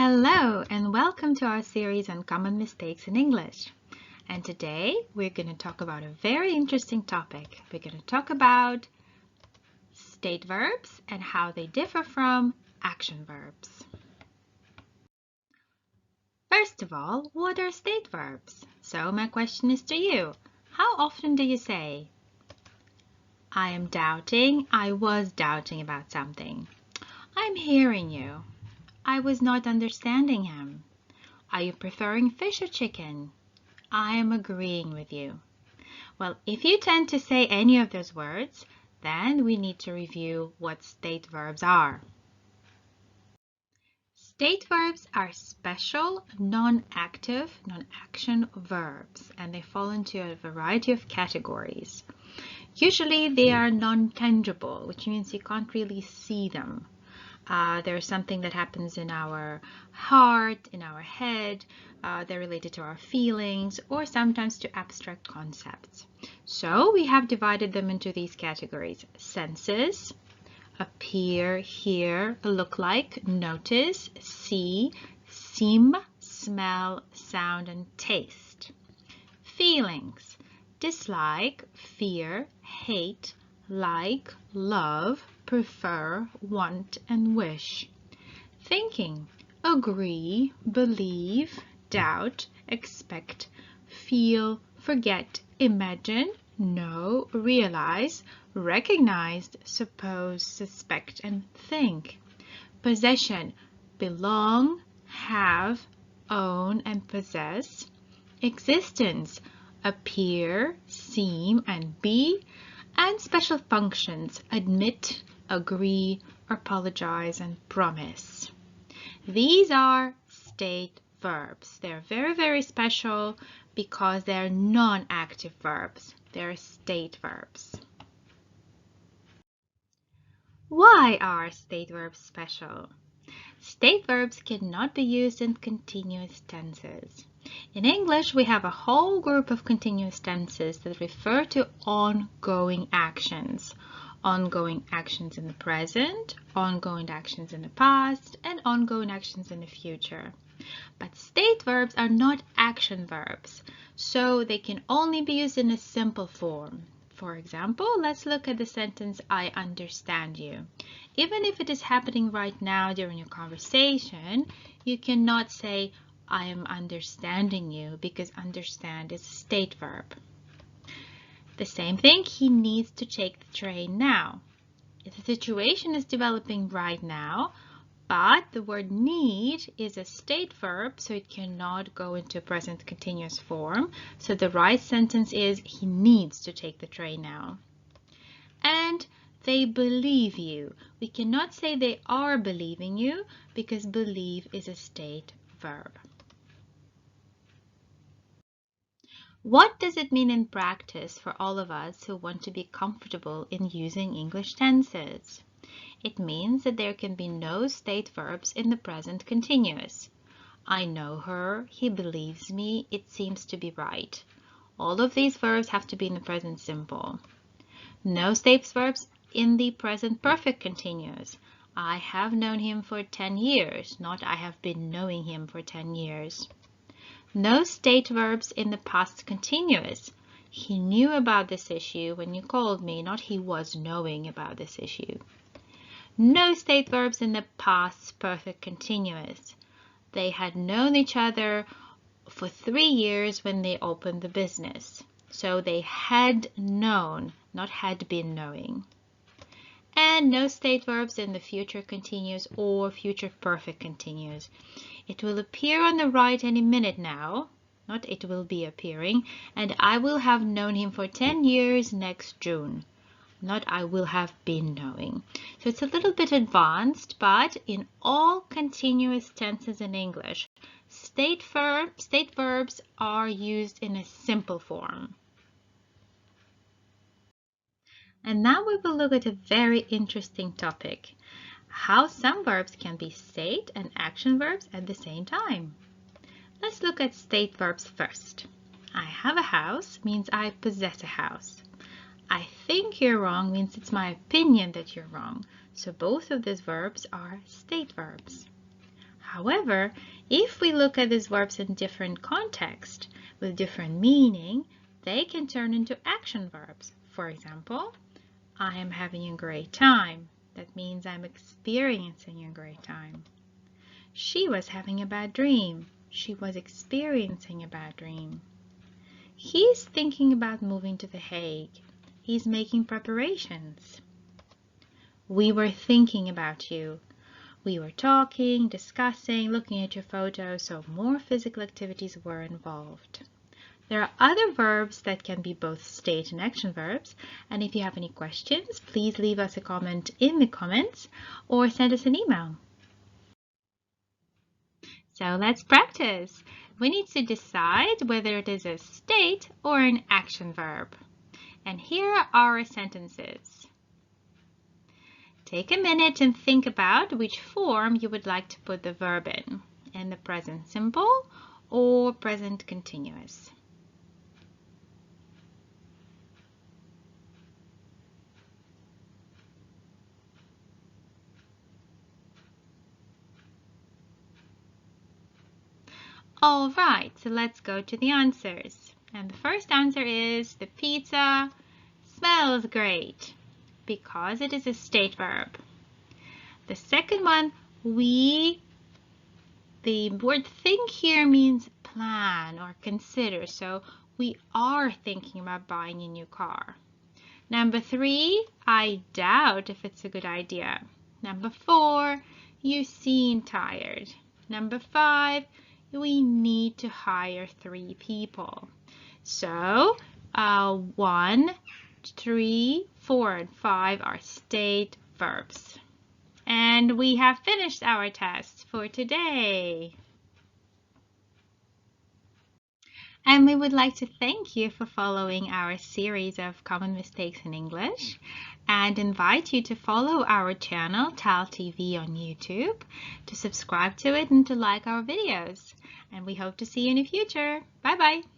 Hello and welcome to our series on common mistakes in English. And today we're going to talk about a very interesting topic. We're going to talk about state verbs and how they differ from action verbs. First of all, what are state verbs? So my question is to you. How often do you say, I am doubting, I was doubting about something. I'm hearing you. I was not understanding him. Are you preferring fish or chicken? I am agreeing with you. Well, if you tend to say any of those words, then we need to review what state verbs are. State verbs are special, non-active, non-action verbs, and they fall into a variety of categories. Usually they are non-tangible, which means you can't really see them. There's something that happens in our heart, in our head. They're related to our feelings or sometimes to abstract concepts. So we have divided them into these categories: senses, appear, hear, look like, notice, see, seem, smell, sound, and taste. Feelings: dislike, fear, hate, like, love, prefer, want, and wish. Thinking: agree, believe, doubt, expect, feel, forget, imagine, know, realize, recognize, suppose, suspect, and think. Possession: belong, have, own, and possess. Existence: appear, seem, and be. And special functions: admit, agree, apologize, and promise. These are state verbs. They're very, very special because they're non-active verbs. They're state verbs. Why are state verbs special? State verbs cannot be used in continuous tenses. In English, we have a whole group of continuous tenses that refer to ongoing actions. Ongoing actions in the present, ongoing actions in the past, and ongoing actions in the future. But state verbs are not action verbs, so they can only be used in a simple form. For example, let's look at the sentence, I understand you. Even if it is happening right now during your conversation, you cannot say, I am understanding you, because understand is a state verb. The same thing, he needs to take the train now. The situation is developing right now, but the word need is a state verb, so it cannot go into present continuous form. So the right sentence is, he needs to take the train now. And they believe you. We cannot say they are believing you because believe is a state verb. What does it mean in practice for all of us who want to be comfortable in using English tenses? It means that there can be no state verbs in the present continuous. I know her, he believes me, it seems to be right. All of these verbs have to be in the present simple. No state verbs in the present perfect continuous. I have known him for 10 years, not I have been knowing him for 10 years. No state verbs in the past continuous. He knew about this issue when you called me, not he was knowing about this issue. No state verbs in the past perfect continuous. They had known each other for 3 years when they opened the business. So they had known, not had been knowing. And no state verbs in the future continuous or future perfect continuous. It will appear on the right any minute now, not it will be appearing, and I will have known him for 10 years next June, not I will have been knowing. So it's a little bit advanced, but in all continuous tenses in English, state verbs are used in a simple form. And now we will look at a very interesting topic, how some verbs can be state and action verbs at the same time. Let's look at state verbs first. I have a house means I possess a house. I think you're wrong means it's my opinion that you're wrong. So both of these verbs are state verbs. However, if we look at these verbs in different context with different meaning, they can turn into action verbs. For example, I am having a great time. That means I'm experiencing a great time. She was having a bad dream. She was experiencing a bad dream. He's thinking about moving to The Hague. He's making preparations. We were thinking about you. We were talking, discussing, looking at your photos, so more physical activities were involved. There are other verbs that can be both state and action verbs, and if you have any questions, please leave us a comment in the comments or send us an email. So let's practice. We need to decide whether it is a state or an action verb. And here are our sentences. Take a minute and think about which form you would like to put the verb in the present simple or present continuous. All right, so let's go to the answers. And the first answer is the pizza smells great because it is a state verb. The second one, the word think here means plan or consider. So we are thinking about buying a new car. Number 3, I doubt if it's a good idea. Number 4, you seem tired. Number 5, we need to hire 3 people. So 1, 3, 4, and 5 are state verbs. And we have finished our test for today. And we would like to thank you for following our series of common mistakes in English and invite you to follow our channel TaalTV on YouTube, to subscribe to it and to like our videos. And we hope to see you in the future. Bye bye.